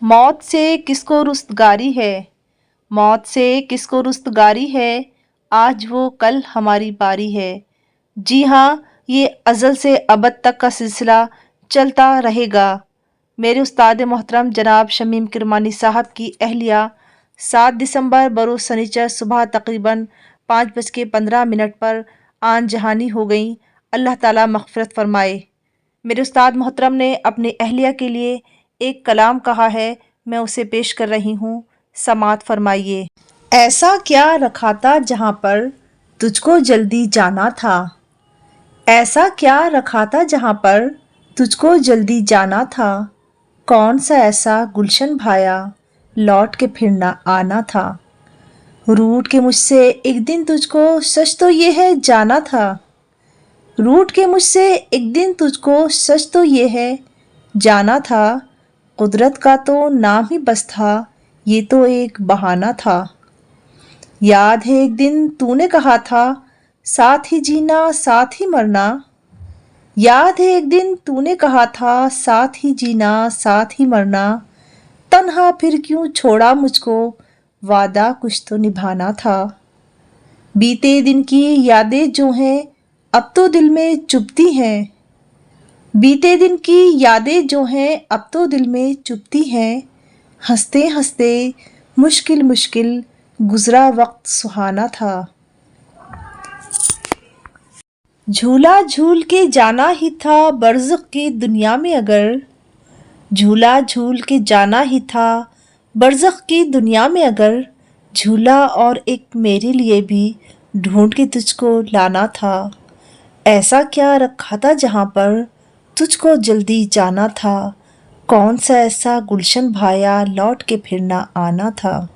मौत से किसको रुस्तगारी है, मौत से किसको रुस्तगारी है, आज वो कल हमारी बारी है। जी हाँ, ये अज़ल से अबद तक का सिलसिला चलता रहेगा। मेरे उस्ताद मोहतरम जनाब शमीम किरमानी साहब की अहलिया 7 दिसंबर बरोज़ शनिचर सुबह तकरीबन 5:15 पर आन जहानी हो गई। अल्लाह ताला मग़फ़िरत फ़रमाए। मेरे उस्ताद मोहतरम ने अपनी अहलिया के लिए एक कलाम कहा है, मैं उसे पेश कर रही हूँ, समात फरमाइए। ऐसा क्या रखा था जहाँ पर तुझको जल्दी जाना था, ऐसा क्या रखा था जहाँ पर तुझको जल्दी जाना था, कौन सा ऐसा गुलशन भाया लौट के फिर ना आना था। रूठ के मुझसे एक दिन तुझको सच तो ये है जाना था, रूठ के मुझसे एक दिन तुझको सच तो ये है जाना था। कुदरत का तो नाम ही बस था, ये तो एक बहाना था। याद है एक दिन तूने कहा था, साथ ही जीना साथ ही मरना, याद है एक दिन तूने कहा था, साथ ही जीना साथ ही मरना। तन्हा फिर क्यों छोड़ा मुझको, वादा कुछ तो निभाना था। बीते दिन की यादें जो हैं अब तो दिल में चुभती हैं, बीते दिन की यादें जो हैं अब तो दिल में चुभती हैं। हंसते हंसते मुश्किल मुश्किल गुजरा वक्त सुहाना था। झूला झूल के जाना ही था बरज़ख की दुनिया में अगर, झूला झूल के जाना ही था बरज़ख की दुनिया में अगर, झूला और एक मेरे लिए भी ढूंढ के तुझको लाना था। ऐसा क्या रखा था जहाँ पर तुझको जल्दी जाना था, कौन सा ऐसा गुलशन भाया लौट के फिर ना आना था।